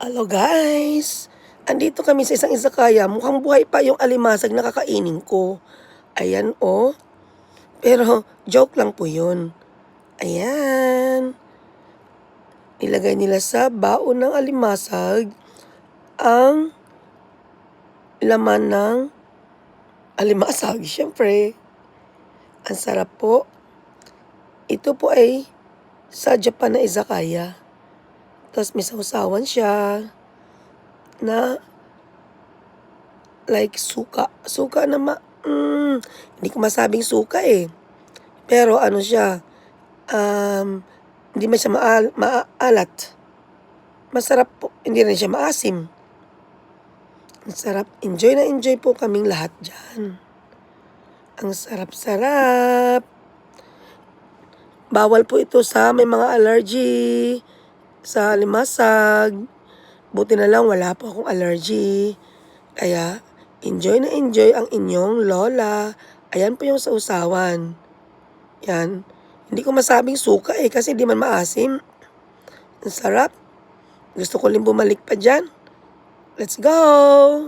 Hello guys! Andito kami sa isang izakaya. Mukhang buhay pa yung alimasag na kakainin ko. Ayan oh. Pero joke lang po yun. Ayan. Nilagay nila sa baon ng alimasag ang laman ng alimasag. Siyempre, ang sarap po. Ito po ay sa Japan na izakaya. Tapos may sausawan siya na like suka. Suka na hindi ko masabing suka eh. Pero ano siya, hindi man siya maalat. Masarap po, hindi rin siya maasim. Ang sarap. Enjoy na enjoy po kaming lahat dyan. Ang sarap-sarap. Bawal po ito sa may mga allergy sa limasag. Buti na lang wala po akong allergy. Kaya enjoy na enjoy ang inyong lola. Ayan po yung sausawan. Yan. Hindi ko masabing suka eh kasi di man maasim. Ang sarap. Gusto ko rin bumalik pa dyan. Let's go!